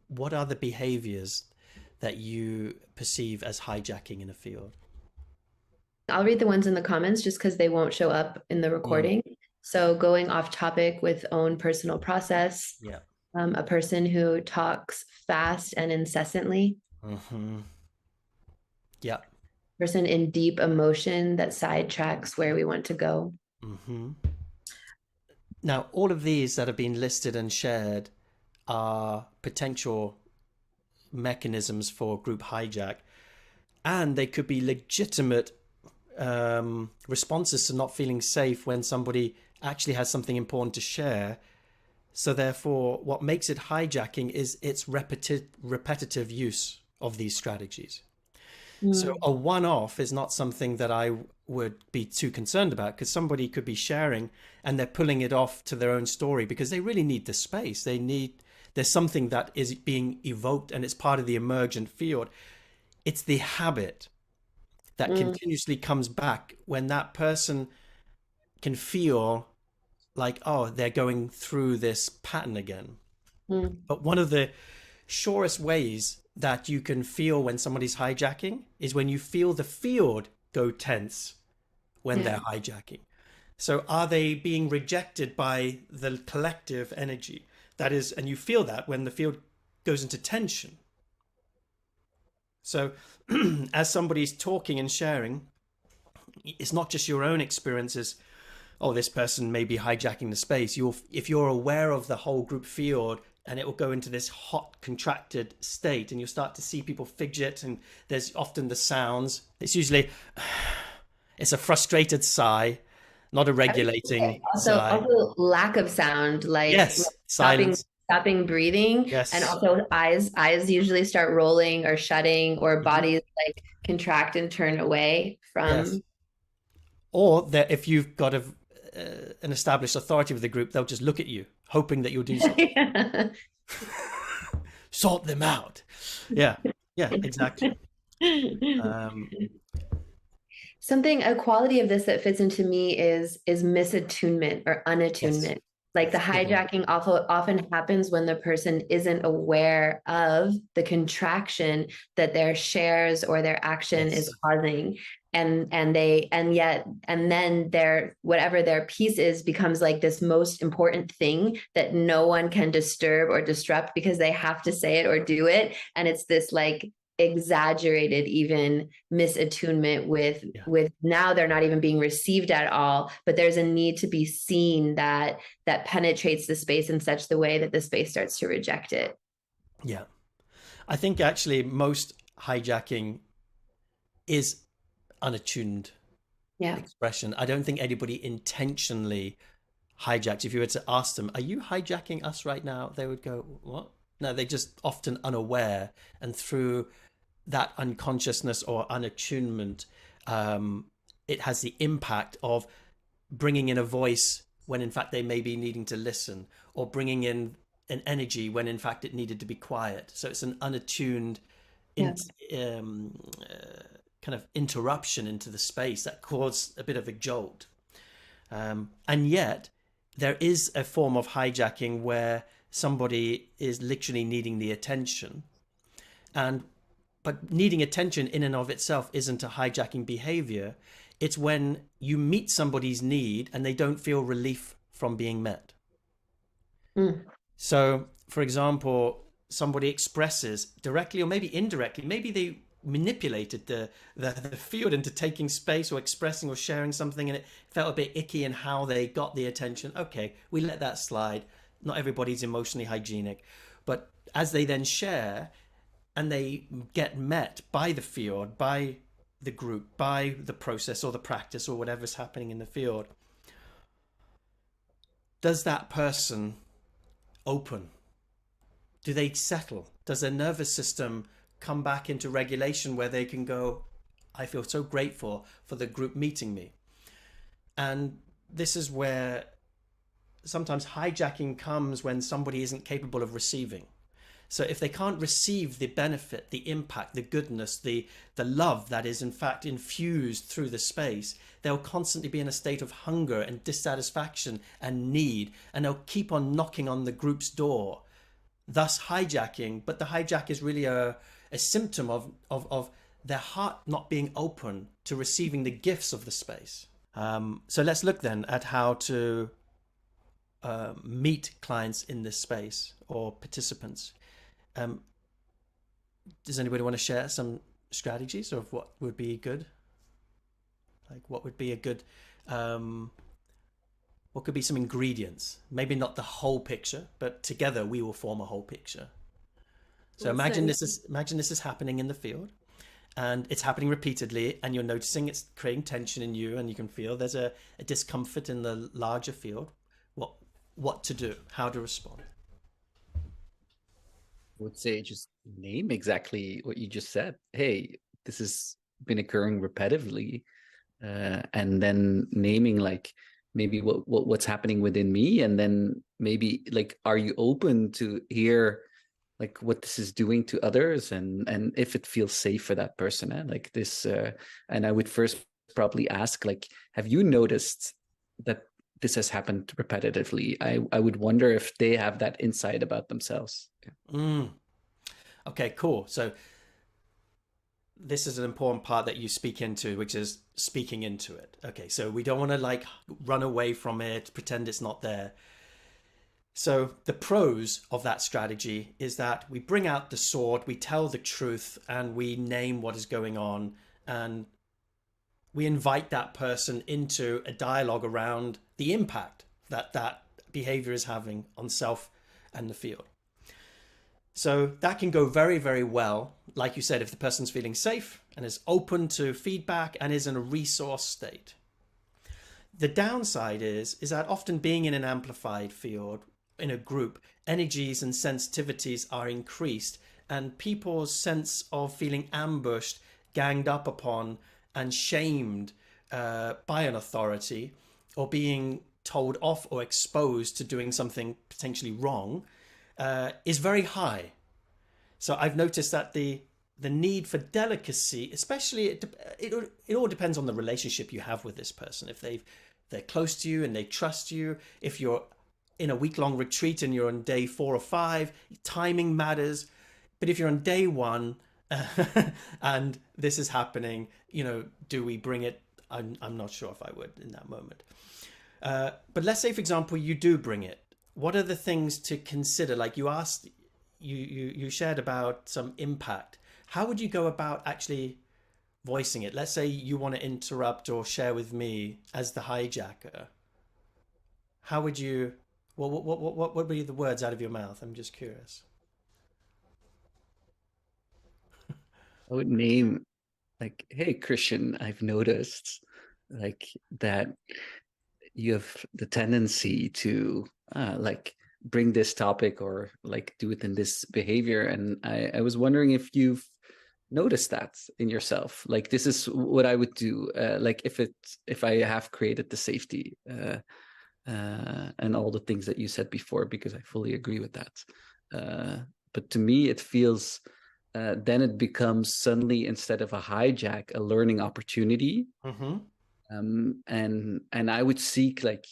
what are the behaviors that you perceive as hijacking in a field? I'll read the ones in the comments just because they won't show up in the Mm, recording. So going off topic with own personal process, yeah. a person who talks fast and incessantly, Hmm. Yeah. person in deep emotion that sidetracks where we want to go. Hmm. Now, all of these that have been listed and shared are potential mechanisms for group hijack, and they could be legitimate responses to not feeling safe when somebody actually has something important to share. So therefore, what makes it hijacking is its repetitive use of these strategies. So Mm, a one-off is not something that I would be too concerned about, because somebody could be sharing and they're pulling it off to their own story because they really need the space. There's something that is being evoked and it's part of the emergent field. It's the habit that mm, continuously comes back when that person can feel like, oh, they're going through this pattern again. mm. But one of the surest ways that you can feel when somebody's hijacking is when you feel the field go tense when Yeah. they're hijacking. So are they being rejected by the collective energy? That is, and you feel that when the field goes into tension. So as somebody's talking and sharing, it's not just your own experiences. Oh, this person may be hijacking the space. If you're aware of the whole group field, and it will go into this hot, contracted state, and you'll start to see people fidget, and there's often the sounds. It's a frustrated sigh, not a I would say regulating sigh. also lack of sound, like Yes, stopping silence. stopping breathing, and Yes, also eyes usually start rolling or shutting, or mhm, bodies like contract and turn away yes. from. Or that if you've got an established authority with the group, they'll just look at you, hoping that you'll do something. Yeah. Sort them out. Yeah, yeah, exactly. Um, Something, a quality of this that fits into me is misattunement or yes, unattunement. Like the that's a good one. hijacking often happens when the person isn't aware of the contraction that their shares or their action is Yes. causing. And then their whatever their piece is becomes like this most important thing that no one can disturb or disrupt because they have to say it or do it. And it's this like exaggerated even misattunement Yeah. with now they're not even being received at all, but there's a need to be seen that penetrates the space in such the way that the space starts to reject it. Yeah. I think actually most hijacking is unattuned Yeah. expression. I don't think anybody intentionally hijacks. If you were to ask them, are you hijacking us right now? They would go, what? No, they're just often unaware. And through that unconsciousness or unattunement, it has the impact of bringing in a voice when in fact they may be needing to listen, or bringing in an energy when in fact it needed to be quiet. So it's an unattuned Yeah. in, um, kind of interruption into the space that caused a bit of a jolt. And yet there is a form of hijacking where somebody is literally needing the attention, and but needing attention in and of itself isn't a hijacking behavior. It's when you meet somebody's need and they don't feel relief from being met. Mm. So, for example, somebody expresses directly or maybe indirectly, maybe they manipulated the field into taking space or expressing or sharing something, and it felt a bit icky in how they got the attention. Okay, we let that slide. Not everybody's emotionally hygienic. But as they then share, and they get met by the field, by the group, by the process or the practice or whatever's happening in the field, does that person open? Do they settle? Does their nervous system come back into regulation where they can go, I feel so grateful for the group meeting me? And this is where sometimes hijacking comes when somebody isn't capable of receiving. So if they can't receive the benefit, the impact, the goodness, the love that is in fact infused through the space, they'll constantly be in a state of hunger and dissatisfaction and need, and they'll keep on knocking on the group's door thus hijacking. But the hijack is really a symptom of their heart not being open to receiving the gifts of the space. So let's look then at how to meet clients in this space or participants. Does anybody want to share some strategies of what would be good? Like what would be a good, what could be some ingredients? Maybe not the whole picture, but together we will form a whole picture. So imagine this is happening in the field, and it's happening repeatedly, and you're noticing it's creating tension in you, and you can feel there's a discomfort in the larger field. What to do? How to respond? I would say just name exactly what you just said. Hey, this has been occurring repetitively, and then naming like maybe what's happening within me, and then maybe like, are you open to hear like what this is doing to others, and if it feels safe for that person, like this. And I would first probably ask, like, have you noticed that this has happened repetitively? I would wonder if they have that insight about themselves. Okay, cool. So this is an important part that you speak into, which is speaking into it. Okay, so we don't want to like run away from it, pretend it's not there. So the pros of that strategy is that we bring out the sword, we tell the truth, and we name what is going on, and we invite that person into a dialogue around the impact that that behavior is having on self and the field. So that can go very, very well. Like you said, if the person's feeling safe and is open to feedback and is in a resource state. The downside is that often being in an amplified field, in a group, energies and sensitivities are increased, and people's sense of feeling ambushed, ganged up upon, and shamed by an authority, or being told off or exposed to doing something potentially wrong, is very high. So I've noticed that the need for delicacy, especially it all depends on the relationship you have with this person. If they're close to you and they trust you, if you're in a week-long retreat and you're on day 4 or 5, timing matters. But if you're on day 1 and this is happening, do we bring it? I'm not sure if I would in that moment. But let's say, for example, you do bring it. What are the things to consider? Like you asked, you shared about some impact. How would you go about actually voicing it? Let's say you want to interrupt or share with me as the hijacker. How would you? What would be the words out of your mouth? I'm just curious. I would name like, hey, Christian, I've noticed like that you have the tendency to like bring this topic or like do it in this behavior. And I was wondering if you've noticed that in yourself. Like, this is what I would do. Like if I have created the safety, and all the things that you said before, because I fully agree with that. But to me, it feels then it becomes suddenly, instead of a hijack, a learning opportunity. Mm-hmm. And I would seek, like,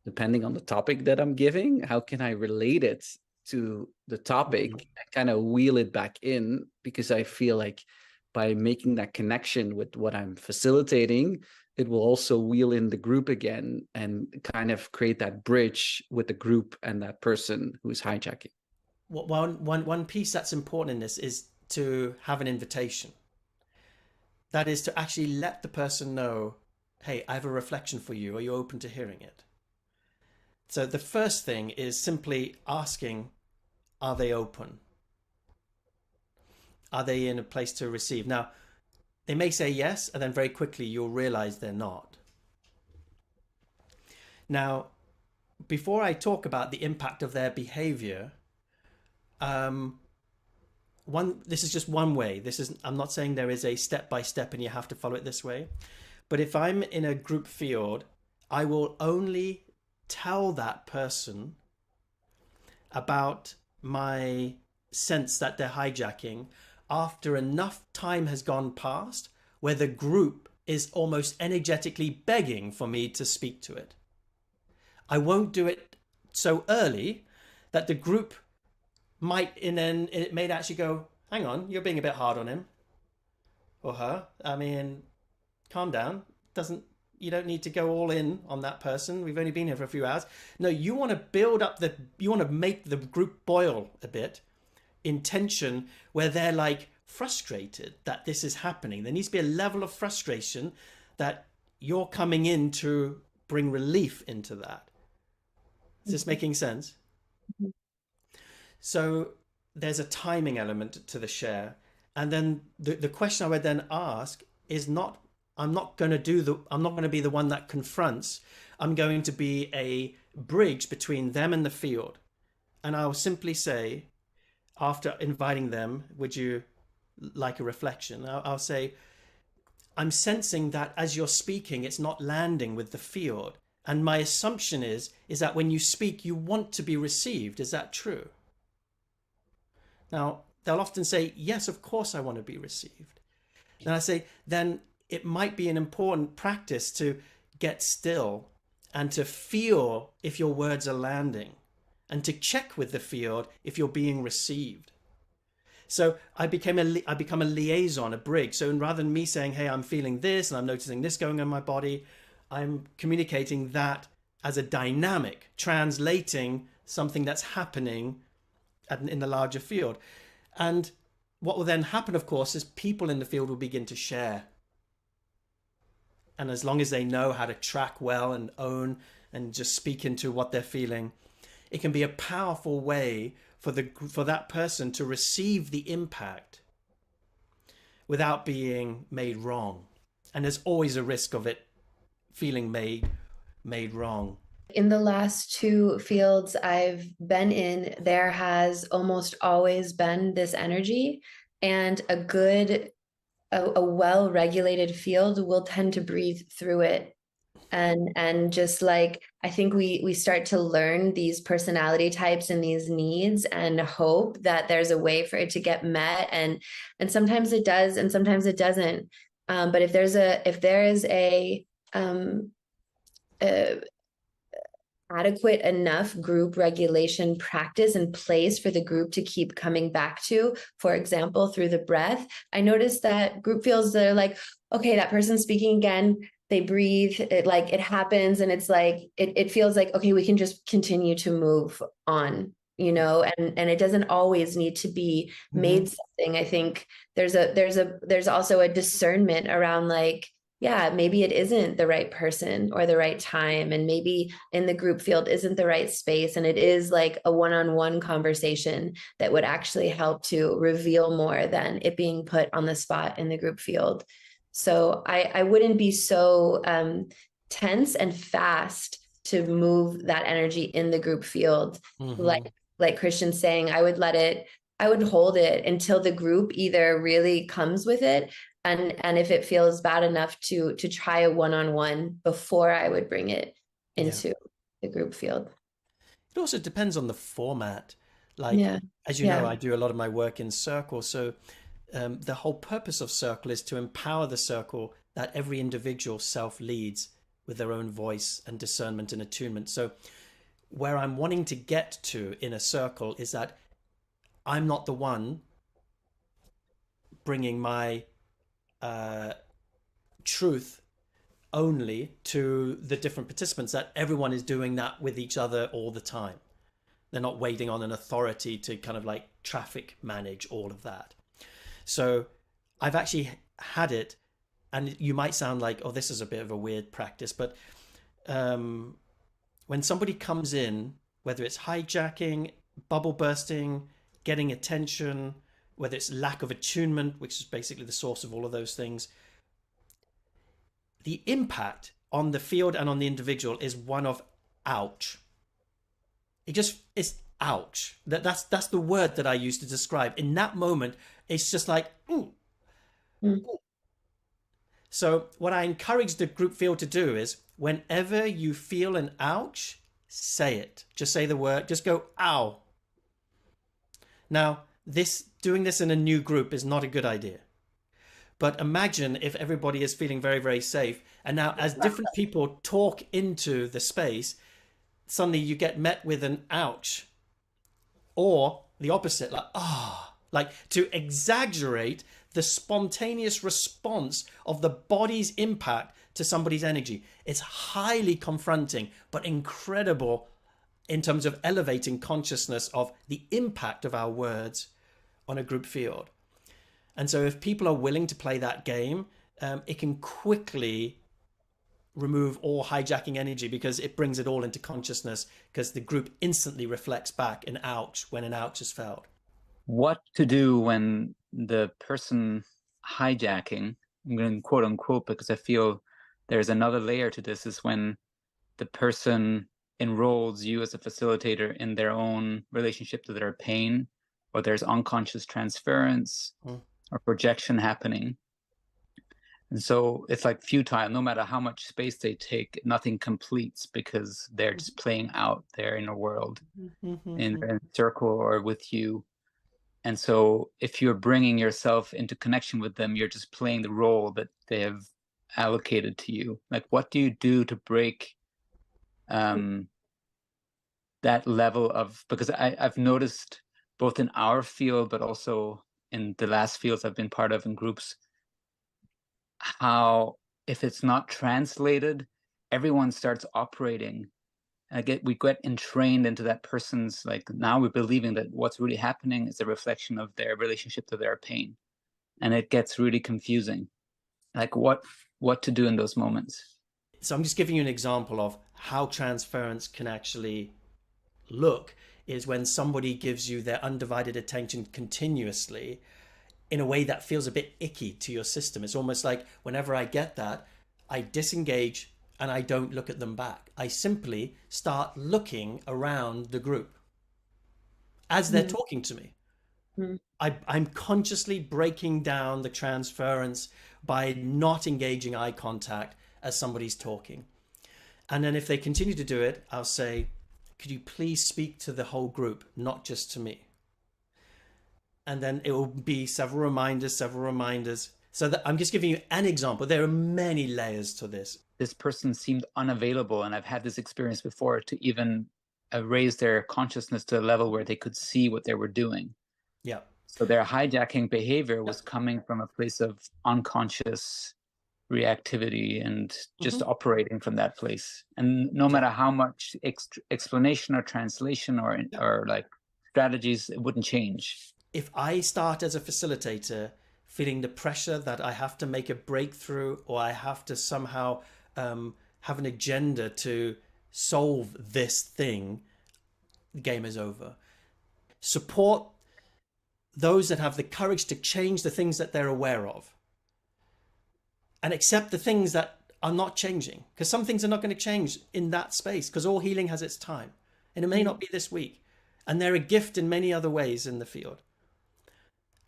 depending on the topic that I'm giving, how can I relate it to the topic and kind of wheel it back in? Because I feel like by making that connection with what I'm facilitating, it will also wheel in the group again and kind of create that bridge with the group and that person who's hijacking. One piece that's important in this is to have an invitation. That is to actually let the person know, hey, I have a reflection for you. Are you open to hearing it? So the first thing is simply asking, are they open? Are they in a place to receive? Now, they may say yes, and then very quickly you'll realize they're not. Now, before I talk about the impact of their behavior, this is just one way. I'm not saying there is a step-by-step and you have to follow it this way. But if I'm in a group field, I will only tell that person about my sense that they're hijacking after enough time has gone past where the group is almost energetically begging for me to speak to it. I won't do it so early that the group it may actually go, hang on, you're being a bit hard on him or her. I mean, calm down. Doesn't You don't need to go all in on that person. We've only been here for a few hours. No, you want to you want to make the group boil a bit in tension where they're like frustrated that this is happening. There needs to be a level of frustration that you're coming in to bring relief into that. Is this making sense? Mhm. So there's a timing element to the share. And then the question I would then ask is not, I'm not going to be the one that confronts. I'm going to be a bridge between them and the field. And I'll simply say, after inviting them, would you like a reflection? I'll say, I'm sensing that as you're speaking, it's not landing with the field. And my assumption is that when you speak, you want to be received. Is that true? Now, they'll often say, yes, of course I want to be received. And I say, then it might be an important practice to get still and to feel if your words are landing and to check with the field if you're being received. So I become a liaison, a bridge. So rather than me saying, hey, I'm feeling this and I'm noticing this going on in my body, I'm communicating that as a dynamic, translating something that's happening in the larger field. And what will then happen, of course, is people in the field will begin to share. And as long as they know how to track well and own and just speak into what they're feeling, it can be a powerful way for that person to receive the impact without being made wrong. And there's always a risk of it feeling made wrong. In the last two fields I've been in, there has almost always been this energy, and a well-regulated field will tend to breathe through it. And just like, I think we start to learn these personality types and these needs and hope that there's a way for it to get met. And sometimes it does, and sometimes it doesn't. But if there is a adequate enough group regulation practice in place for the group to keep coming back to, for example, through the breath, I noticed that group feels that are like, okay, that person's speaking again, they breathe, it happens, and it's like it feels like, okay, we can just continue to move on, and it doesn't always need to be made something. I think there's also a discernment around, like, yeah, maybe it isn't the right person or the right time, and maybe in the group field isn't the right space, and it is like a one-on-one conversation that would actually help to reveal more than it being put on the spot in the group field. So I wouldn't be so tense and fast to move that energy in the group field. Like Christian's saying, I would hold it until the group either really comes with it, and if it feels bad enough to try a one-on-one before I would bring it into the group field. It also depends on the format. Like, as you know, I do a lot of my work in circle. So the whole purpose of circle is to empower the circle that every individual self leads with their own voice and discernment and attunement. So where I'm wanting to get to in a circle is that I'm not the one bringing my truth only to the different participants, that everyone is doing that with each other all the time. They're not waiting on an authority to kind of like traffic manage all of that. So I've actually had it, and you might sound like, oh, this is a bit of a weird practice, but when somebody comes in, whether it's hijacking, bubble bursting, getting attention, whether it's lack of attunement, which is basically the source of all of those things, the impact on the field and on the individual is one of ouch. It's ouch. That's the word that I use to describe. In that moment, it's just like, ooh. Ooh. So what I encourage the group field to do is, whenever you feel an ouch, say it. Just say the word, just go, ow. Now, doing this in a new group is not a good idea. But imagine if everybody is feeling very, very safe. And now as different people talk into the space, suddenly you get met with an ouch. Or the opposite, like, like to exaggerate the spontaneous response of the body's impact to somebody's energy. It's highly confronting, but incredible in terms of elevating consciousness of the impact of our words on a group field. And so if people are willing to play that game, it can quickly remove all hijacking energy, because it brings it all into consciousness, because the group instantly reflects back an ouch when an ouch is felt. What to do when the person hijacking, I'm going to quote unquote, because I feel there's another layer to this, is when the person enrolls you as a facilitator in their own relationship to their pain, or there's unconscious transference or projection happening. And so it's like futile. No matter how much space they take, nothing completes, because they're just playing out their inner world in a circle or with you. And so if you're bringing yourself into connection with them, you're just playing the role that they have allocated to you. Like, what do you do to break that level of, because I've noticed both in our field, but also in the last fields I've been part of in groups, how if it's not translated, everyone starts operating. We get entrained into that person's, like, now we're believing that what's really happening is a reflection of their relationship to their pain. And it gets really confusing. Like, what to do in those moments. So I'm just giving you an example of how transference can actually look, is when somebody gives you their undivided attention continuously in a way that feels a bit icky to your system. It's almost like whenever I get that, I disengage and I don't look at them back. I simply start looking around the group as they're talking to me. I'm consciously breaking down the transference by not engaging eye contact as somebody's talking. And then if they continue to do it, I'll say, could you please speak to the whole group, not just to me? And then it will be several reminders. So that I'm just giving you an example. There are many layers to this. This person seemed unavailable, and I've had this experience before, to even raise their consciousness to a level where they could see what they were doing. Yeah. So their hijacking behavior was coming from a place of unconscious reactivity and just operating from that place. And no matter how much explanation or translation or like strategies, it wouldn't change. If I start as a facilitator feeling the pressure that I have to make a breakthrough, or I have to somehow have an agenda to solve this thing, the game is over. Support those that have the courage to change the things that they're aware of, and accept the things that are not changing, because some things are not going to change in that space, because all healing has its time, and it may not be this week, and they're a gift in many other ways in the field.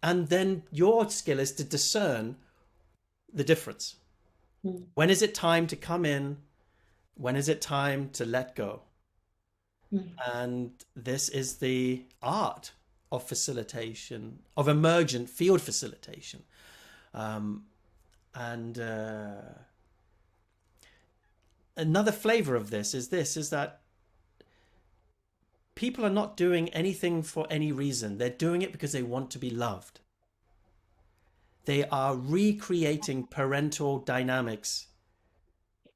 And then your skill is to discern the difference. When is it time to come in? When is it time to let go? And this is the art of facilitation, of emergent field facilitation. Another flavor of this is that people are not doing anything for any reason. They're doing it because they want to be loved. They are recreating parental dynamics,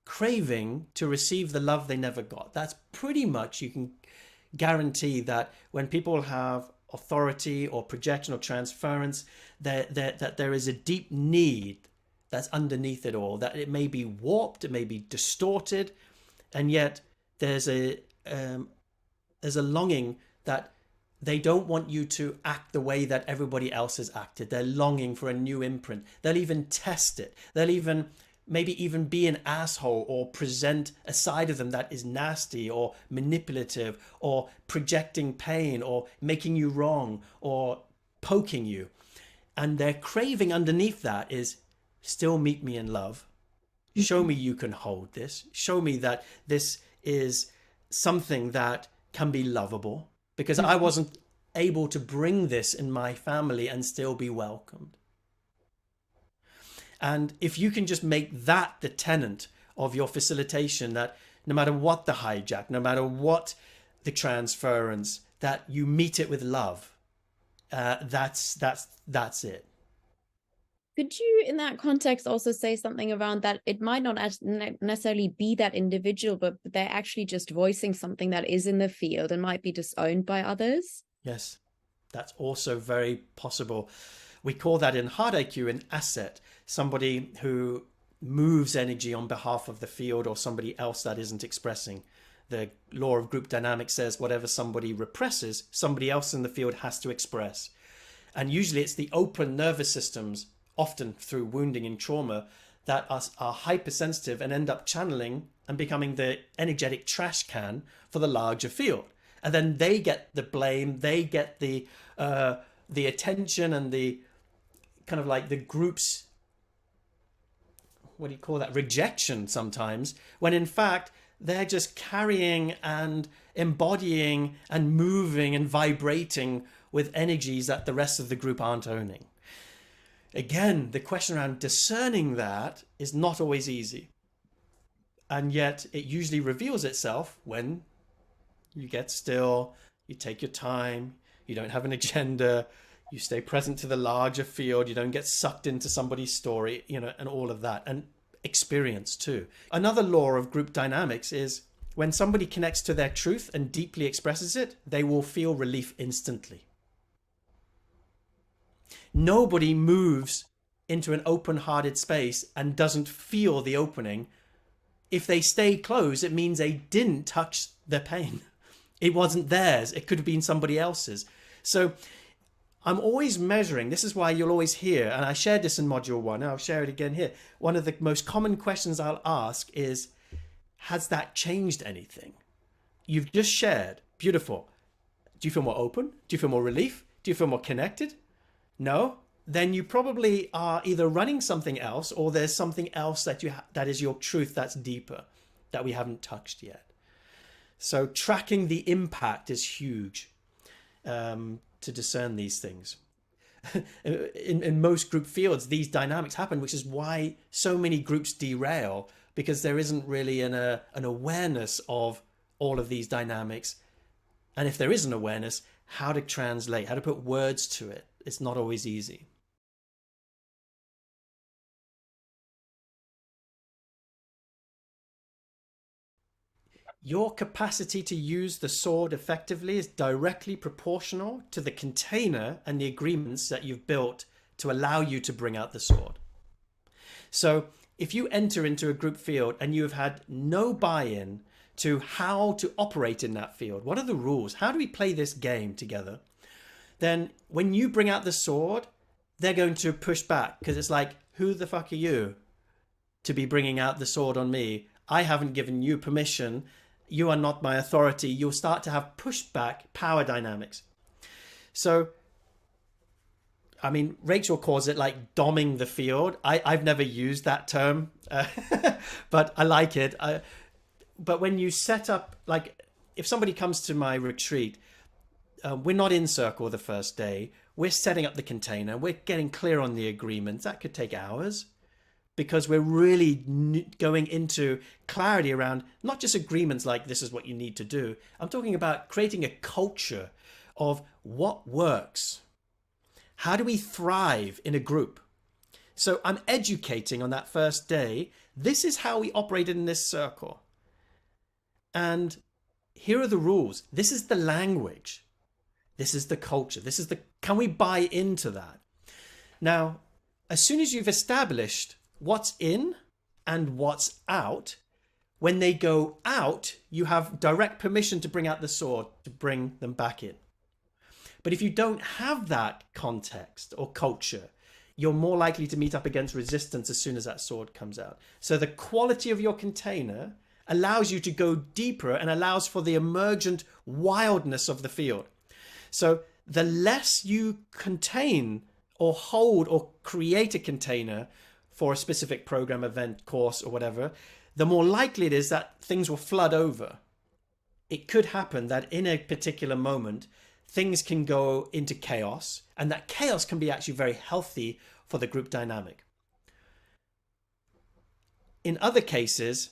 craving to receive the love they never got. That's pretty much, you can guarantee that when people have authority or projection or transference, that there is a deep need that's underneath it all, that it may be warped, it may be distorted, and yet there's a longing that they don't want you to act the way that everybody else has acted. They're longing for a new imprint. They'll even test it. They'll maybe even be an asshole, or present a side of them that is nasty or manipulative, or projecting pain, or making you wrong, or poking you. And their craving underneath that is, still meet me in love. Show me you can hold this. Show me that this is something that can be lovable, because I wasn't able to bring this in my family and still be welcomed. And if you can just make that the tenant of your facilitation, that no matter what the hijack, no matter what the transference, that you meet it with love, that's it. Could you, in that context, also say something around that it might not necessarily be that individual, but they're actually just voicing something that is in the field and might be disowned by others? Yes, that's also very possible. We call that in hard IQ an asset, somebody who moves energy on behalf of the field or somebody else that isn't expressing. The law of group dynamics says whatever somebody represses, somebody else in the field has to express. And usually it's the open nervous systems, often through wounding and trauma, that are hypersensitive and end up channeling and becoming the energetic trash can for the larger field. And then they get the blame, they get the attention and the kind of like the group's, what do you call that, rejection sometimes, when in fact they're just carrying and embodying and moving and vibrating with energies that the rest of the group aren't owning. Again, the question around discerning that is not always easy. And yet it usually reveals itself when you get still, you take your time, you don't have an agenda, you stay present to the larger field, you don't get sucked into somebody's story, and all of that. And experience too. Another law of group dynamics is when somebody connects to their truth and deeply expresses it, they will feel relief instantly. Nobody moves into an open-hearted space and doesn't feel the opening. If they stay closed, it means they didn't touch their pain. It wasn't theirs. It could have been somebody else's. So I'm always measuring. This is why you'll always hear, and I shared this in module 1, and I'll share it again here. One of the most common questions I'll ask is, has that changed anything? You've just shared. Beautiful. Do you feel more open? Do you feel more relief? Do you feel more connected? No? Then you probably are either running something else, or there's something else that is your truth that's deeper, that we haven't touched yet. So tracking the impact is huge. To discern these things. In most group fields, these dynamics happen, which is why so many groups derail, because there isn't really an awareness of all of these dynamics. And if there is an awareness, how to translate, how to put words to it, it's not always easy. Your capacity to use the sword effectively is directly proportional to the container and the agreements that you've built to allow you to bring out the sword. So if you enter into a group field and you have had no buy-in to how to operate in that field, what are the rules? How do we play this game together? Then when you bring out the sword, they're going to push back, because it's like, who the fuck are you to be bringing out the sword on me? I haven't given you permission. You are not my authority. You'll start to have pushback power dynamics. So, I mean, Rachel calls it like doming the field. I've never used that term, but I like it. But when you set up, like if somebody comes to my retreat, we're not in circle the first day. We're setting up the container. We're getting clear on the agreements. That could take hours, because we're really going into clarity around not just agreements like this is what you need to do. I'm talking about creating a culture of what works. How do we thrive in a group? So I'm educating on that first day. This is how we operate in this circle. And here are the rules. This is the language. This is the culture. Can we buy into that? Now, as soon as you've established what's in and what's out, when they go out, you have direct permission to bring out the sword, to bring them back in. But if you don't have that context or culture, you're more likely to meet up against resistance as soon as that sword comes out. So the quality of your container allows you to go deeper and allows for the emergent wildness of the field. So the less you contain or hold or create a container for a specific program, event, course, or whatever, the more likely it is that things will flood over. It could happen that in a particular moment, things can go into chaos, and that chaos can be actually very healthy for the group dynamic. In other cases,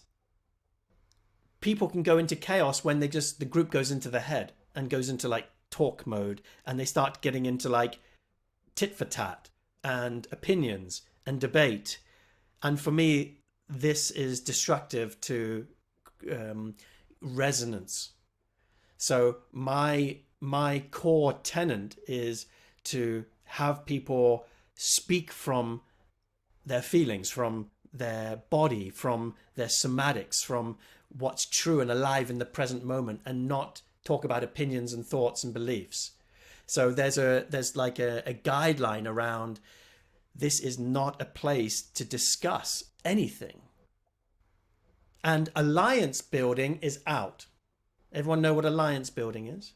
people can go into chaos when the group goes into the head and goes into like talk mode, and they start getting into like tit for tat and opinions and debate. And for me, this is destructive to resonance. So my core tenet is to have people speak from their feelings, from their body, from their somatics, from what's true and alive in the present moment, and not talk about opinions and thoughts and beliefs. So there's like a guideline around, this is not a place to discuss anything. And alliance building is out. Everyone know what alliance building is?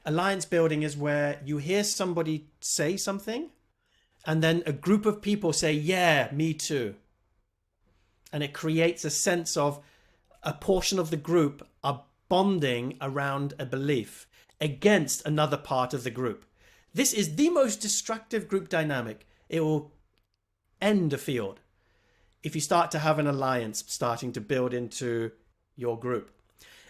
Alliance building is where you hear somebody say something, and then a group of people say, yeah, me too. And it creates a sense of a portion of the group are bonding around a belief against another part of the group. This is the most destructive group dynamic. It will end a field if you start to have an alliance starting to build into your group.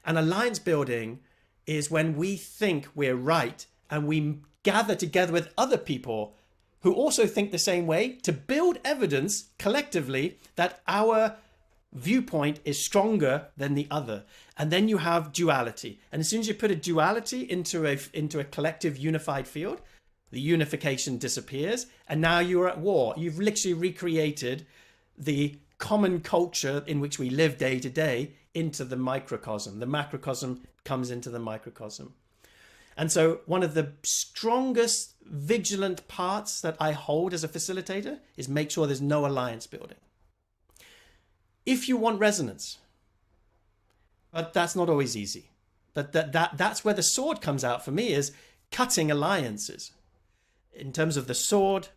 And alliance building is when we think we're right and we gather together with other people who also think the same way to build evidence collectively that our viewpoint is stronger than the other. And then you have duality. And as soon as you put a duality into a collective unified field, the unification disappears, and now you're at war. You've literally recreated the common culture in which we live day to day into the microcosm. The macrocosm comes into the microcosm. And so one of the strongest vigilant parts that I hold as a facilitator is make sure there's no alliance building. If you want resonance, but that's not always easy. But that's where the sword comes out for me, is cutting alliances. In terms of the sword,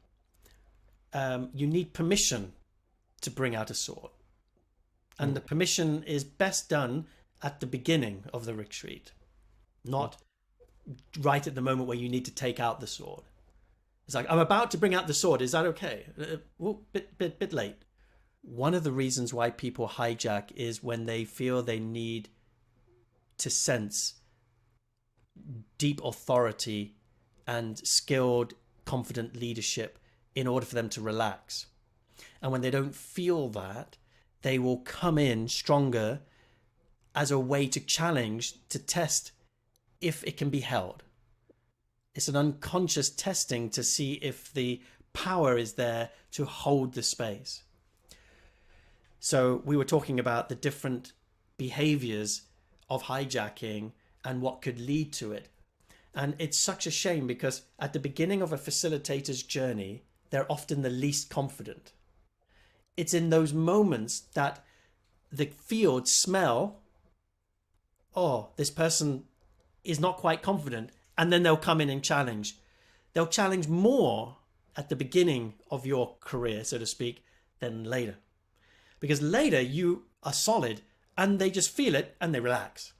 you need permission to bring out a sword. And the permission is best done at the beginning of the retreat, not right at the moment where you need to take out the sword. It's like, I'm about to bring out the sword. Is that okay? Bit late. One of the reasons why people hijack is when they feel they need to sense deep authority and skilled, confident leadership in order for them to relax. And when they don't feel that, they will come in stronger as a way to challenge, to test if it can be held. It's an unconscious testing to see if the power is there to hold the space. So we were talking about the different behaviors of hijacking and what could lead to it. And it's such a shame because at the beginning of a facilitator's journey, they're often the least confident. It's in those moments that the field smell, oh, this person is not quite confident, and then they'll come in and challenge. They'll challenge more at the beginning of your career, so to speak, than later. Because later you are solid and they just feel it and they relax.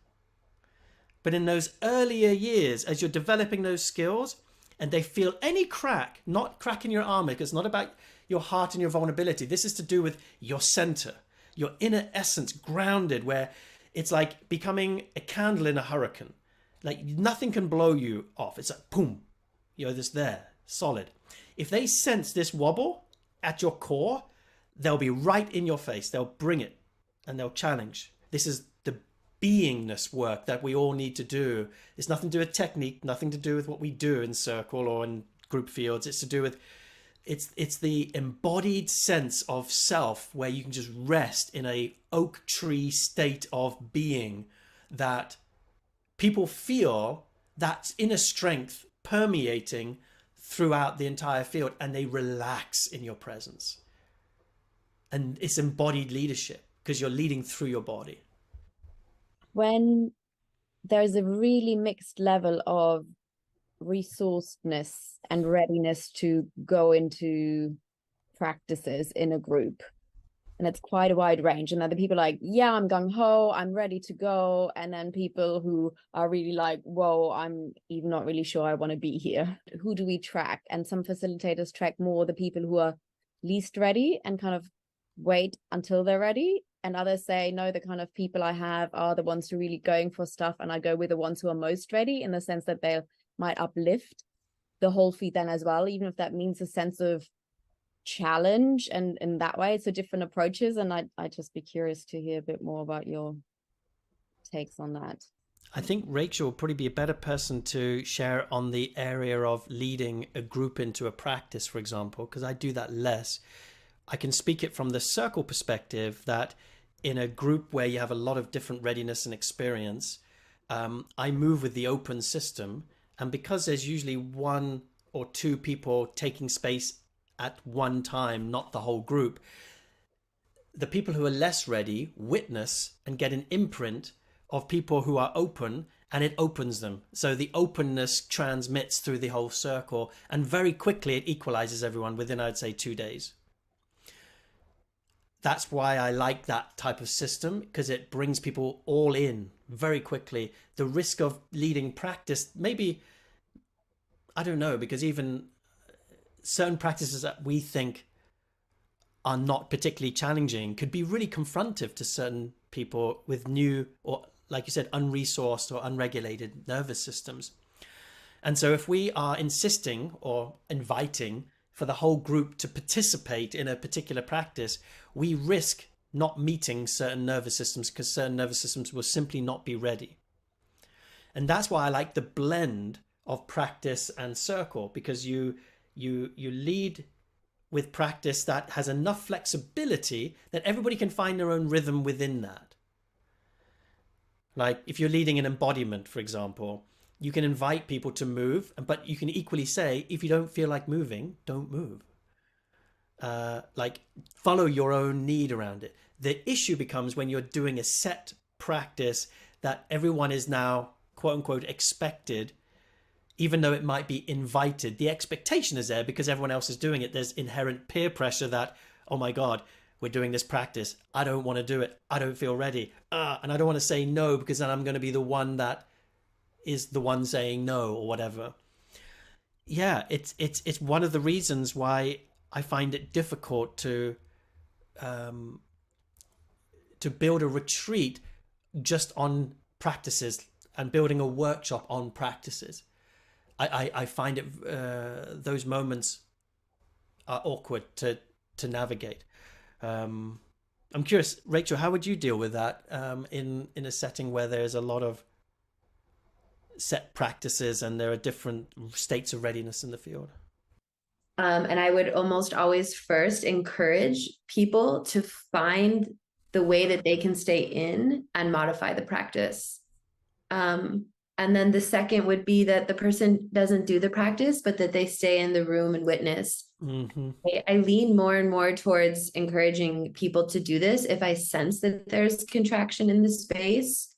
But in those earlier years, as you're developing those skills and they feel any crack, not crack in your armor, because it's not about your heart and your vulnerability. This is to do with your center, your inner essence grounded, where it's like becoming a candle in a hurricane. Like nothing can blow you off. It's like, boom, you're just there, solid. If they sense this wobble at your core, they'll be right in your face. They'll bring it and they'll challenge. This is the beingness work that we all need to do. It's nothing to do with technique, nothing to do with what we do in circle or in group fields. It's to do with, it's the embodied sense of self where you can just rest in a oak tree state of being that people feel that inner strength permeating throughout the entire field, and they relax in your presence. And it's embodied leadership because you're leading through your body. When there's a really mixed level of resourcedness and readiness to go into practices in a group, and it's quite a wide range, and other people are like, yeah, I'm gung-ho, I'm ready to go, and then people who are really like, whoa, I'm even not really sure I want to be here. Who do we track? And some facilitators track more the people who are least ready and kind of wait until they're ready, and others say, no, the kind of people I have are the ones who are really going for stuff, and I go with the ones who are most ready, in the sense that they might uplift the whole feed then as well, even if that means a sense of challenge, and in that way it's a different approaches. And I'd just be curious to hear a bit more about your takes on that. I think Rachel will probably be a better person to share on the area of leading a group into a practice, for example, because I do that less. I can speak it from the circle perspective, that in a group where you have a lot of different readiness and experience, I move with the open system. And because there's usually one or two people taking space at one time, not the whole group, the people who are less ready witness and get an imprint of people who are open, and it opens them. So the openness transmits through the whole circle, and very quickly it equalizes everyone within, I'd say, 2 days. That's why I like that type of system, because it brings people all in very quickly. The risk of leading practice, maybe, I don't know, because even certain practices that we think are not particularly challenging could be really confrontive to certain people with new, or like you said, unresourced or unregulated nervous systems. And so if we are insisting or inviting for the whole group to participate in a particular practice, we risk not meeting certain nervous systems, because certain nervous systems will simply not be ready. And that's why I like the blend of practice and circle, because you lead with practice that has enough flexibility that everybody can find their own rhythm within that. Like if you're leading an embodiment, for example, you can invite people to move, but you can equally say, if you don't feel like moving, don't move. Like follow your own need around it. The issue becomes when you're doing a set practice that everyone is now, quote unquote, expected, even though it might be invited. The expectation is there because everyone else is doing it. There's inherent peer pressure that, oh my God, we're doing this practice. I don't want to do it. I don't feel ready. And I don't want to say no, because then I'm going to be the one that is the one saying no or whatever. Yeah, it's one of the reasons why I find it difficult to build a retreat just on practices and building a workshop on practices. I find it those moments are awkward to navigate. I'm curious, Rachel, how would you deal with that in a setting where there's a lot of set practices and there are different states of readiness in the field? And I would almost always first encourage people to find the way that they can stay in and modify the practice. And then the second would be that the person doesn't do the practice, but that they stay in the room and witness. Mm-hmm. I lean more and more towards encouraging people to do this if I sense that there's contraction in the space,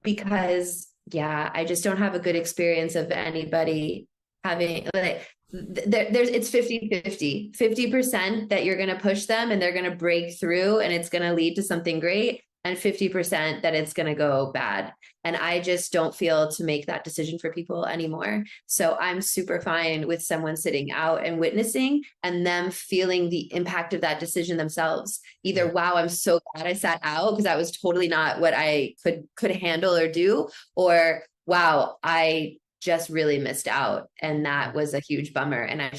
because I just don't have a good experience of anybody having, like, it's 50% that you're going to push them and they're going to break through and it's going to lead to something great, and 50% that it's going to go bad. And I just don't feel to make that decision for people anymore. So I'm super fine with someone sitting out and witnessing and them feeling the impact of that decision themselves. Either, wow, I'm so glad I sat out because that was totally not what I could handle or do, or wow, I just really missed out and that was a huge bummer, and I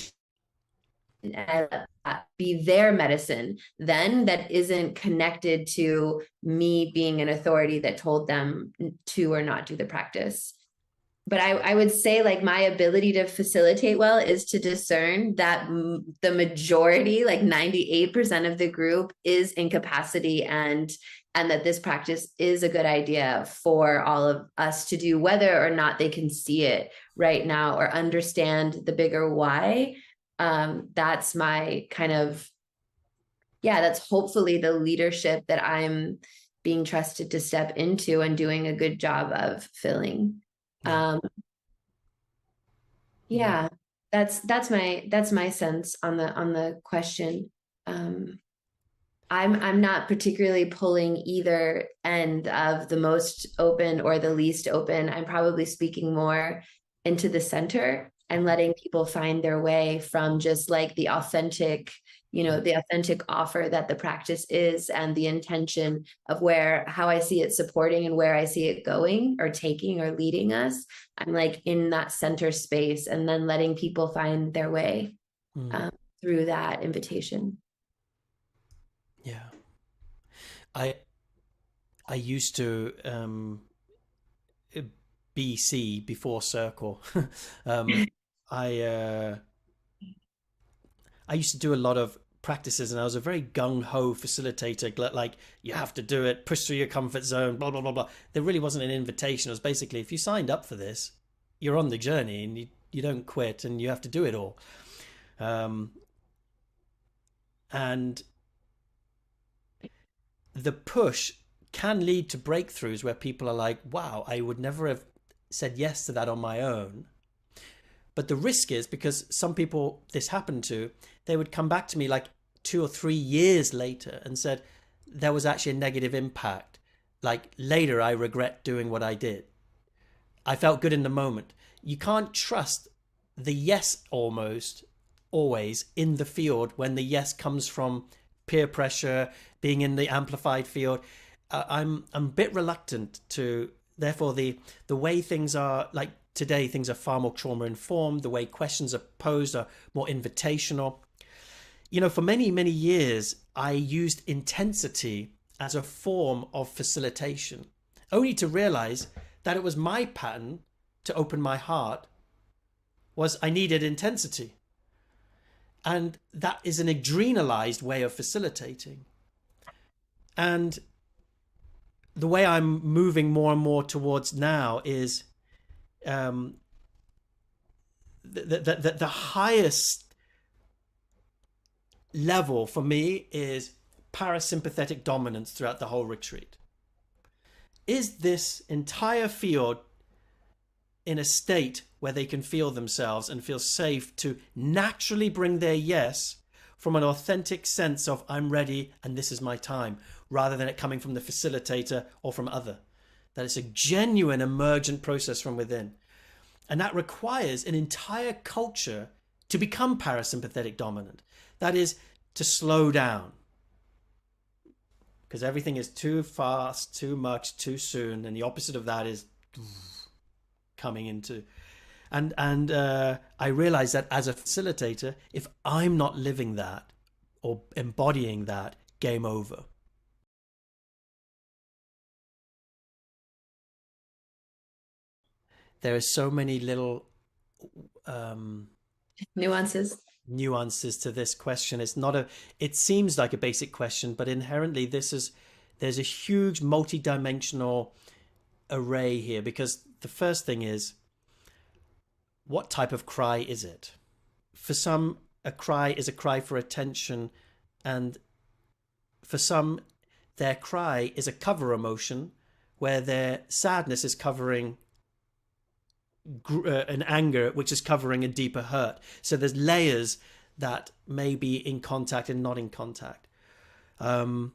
let that be their medicine then, that isn't connected to me being an authority that told them to or not do the practice. But I would say, like, my ability to facilitate well is to discern that the majority, like 98% of the group, is in capacity, and that this practice is a good idea for all of us to do, whether or not they can see it right now or understand the bigger why. That's my kind of, that's hopefully the leadership that I'm being trusted to step into and doing a good job of filling. That's my sense on the question. I'm not particularly pulling either end of the most open or the least open. I'm probably speaking more into the center and letting people find their way from just like the authentic you know, the authentic offer that the practice is, and the intention of how I see it supporting and where I see it going or taking or leading us. I'm like in that center space, and then letting people find their way through that invitation. Yeah. I used to BC, before Circle. I used to do a lot of practices, and I was a very gung-ho facilitator, like, you have to do it, push through your comfort zone, blah blah blah blah. There really wasn't an invitation. It was basically, if you signed up for this, you're on the journey, and you don't quit, and you have to do it all. And the push can lead to breakthroughs where people are like, wow, I would never have said yes to that on my own. But the risk is, because some people this happened to, they would come back to me like 2 or 3 years later and said, there was actually a negative impact. Like, later, I regret doing what I did. I felt good in the moment. You can't trust the yes almost always in the field when the yes comes from peer pressure, being in the amplified field. I'm a bit reluctant to, therefore, the way things are, like today, things are far more trauma informed. The way questions are posed are more invitational. You know, for many, many years, I used intensity as a form of facilitation, only to realize that it was my pattern to open my heart was I needed intensity. And that is an adrenalized way of facilitating. And the way I'm moving more and more towards now is the highest level for me is parasympathetic dominance throughout the whole retreat. Is this entire field in a state where they can feel themselves and feel safe to naturally bring their yes from an authentic sense of I'm ready and this is my time, rather than it coming from the facilitator or from other? That it's a genuine emergent process from within. And that requires an entire culture to become parasympathetic dominant. That is, to slow down. Because everything is too fast, too much, too soon. And the opposite of that is coming into... And I realize that as a facilitator, if I'm not living that or embodying that, game over. There are so many little nuances to this question. It's not it seems like a basic question, but inherently there's a huge multi-dimensional array here, because the first thing is, what type of cry is it? For some, a cry is a cry for attention, and for some, their cry is a cover emotion where their sadness is covering an anger, which is covering a deeper hurt. So there's layers that may be in contact and not in contact. Their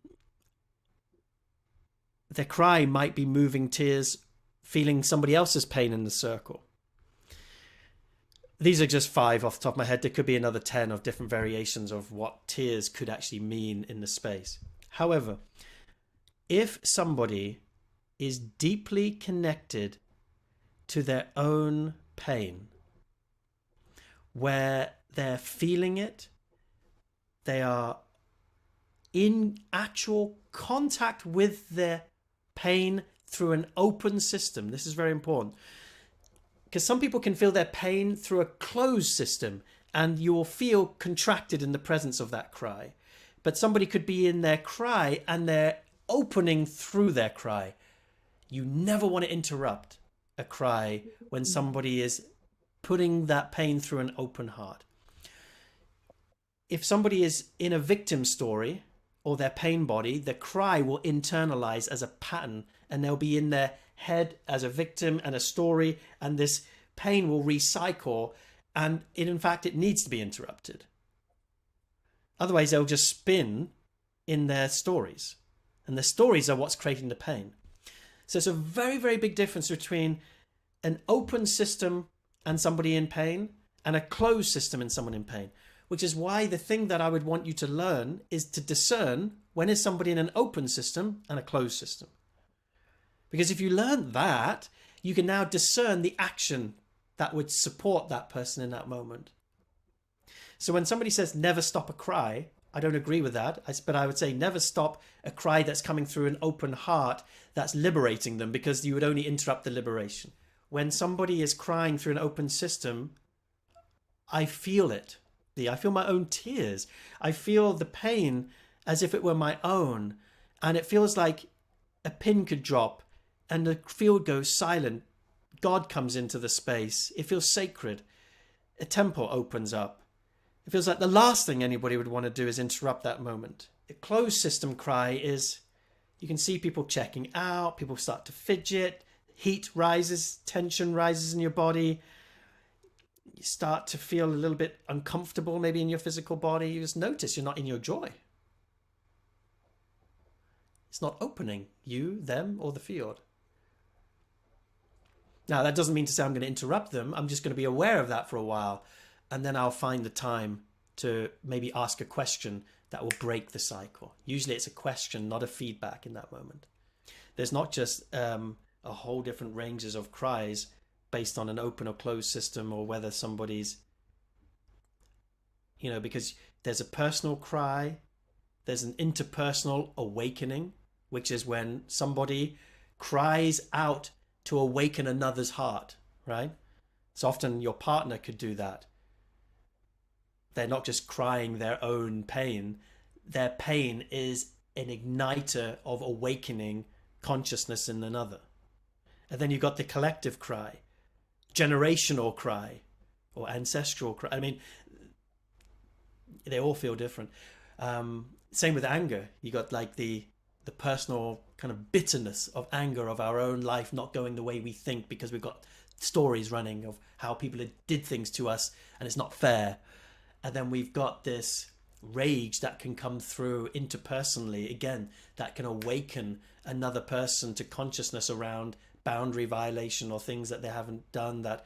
cry might be moving tears, feeling somebody else's pain in the circle. These are just 5 off the top of my head. There could be another 10 of different variations of what tears could actually mean in the space. However, if somebody is deeply connected to their own pain, where they're feeling it, they are in actual contact with their pain through an open system. This is very important, because some people can feel their pain through a closed system and you will feel contracted in the presence of that cry. But somebody could be in their cry and they're opening through their cry. You never want to interrupt a cry when somebody is putting that pain through an open heart. If somebody is in a victim story or their pain body, the cry will internalize as a pattern, and they'll be in their head as a victim and a story, and this pain will recycle, and in fact it needs to be interrupted. Otherwise they'll just spin in their stories, and the stories are what's creating the pain. So it's a very, very big difference between an open system and somebody in pain and a closed system and someone in pain. which is why the thing that I would want you to learn is to discern when is somebody in an open system and a closed system. Because if you learn that, you can now discern the action that would support that person in that moment. So when somebody says never stop a cry, I don't agree with that, but I would say never stop a cry that's coming through an open heart that's liberating them, because you would only interrupt the liberation. When somebody is crying through an open system, I feel it. I feel my own tears. I feel the pain as if it were my own. And it feels like a pin could drop and the field goes silent. God comes into the space. It feels sacred. A temple opens up. It feels like the last thing anybody would want to do is interrupt that moment. A closed system cry is, you can see people checking out, people start to fidget, heat rises, tension rises in your body. You start to feel a little bit uncomfortable maybe in your physical body. You just notice you're not in your joy. It's not opening you, them, or the field. Now, that doesn't mean to say I'm going to interrupt them. I'm just going to be aware of that for a while. And then I'll find the time to maybe ask a question that will break the cycle. Usually it's a question, not a feedback in that moment. There's not just a whole different ranges of cries based on an open or closed system, or whether somebody's, because there's a personal cry, there's an interpersonal awakening, which is when somebody cries out to awaken another's heart, right? So often your partner could do that. They're not just crying their own pain. Their pain is an igniter of awakening consciousness in another. And then you've got the collective cry, generational cry, or ancestral cry. I mean, they all feel different. Same with anger. You got like the personal kind of bitterness of anger of our own life not going the way we think, because we've got stories running of how people did things to us and it's not fair. And then we've got this rage that can come through interpersonally, again, that can awaken another person to consciousness around boundary violation or things that they haven't done that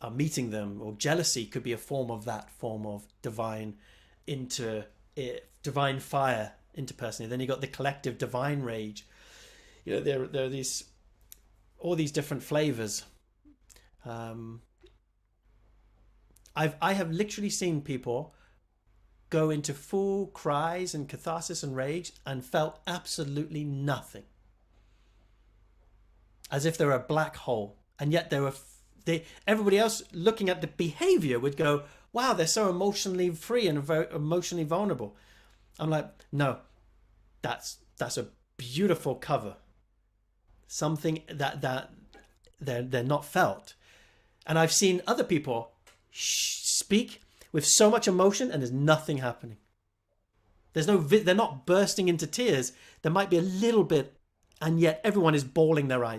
are meeting them. Or jealousy could be a form of that form of divine fire interpersonally. Then you got the collective divine rage. There are all these different flavors. I have literally seen people go into full cries and catharsis and rage and felt absolutely nothing, as if they're a black hole, and yet everybody else looking at the behavior would go, wow, they're so emotionally free and very emotionally vulnerable. I'm like, no, that's a beautiful cover, something that they're not felt. And I've seen other people speak with so much emotion and there's nothing happening. They're not bursting into tears. There might be a little bit, and yet everyone is bawling their eyes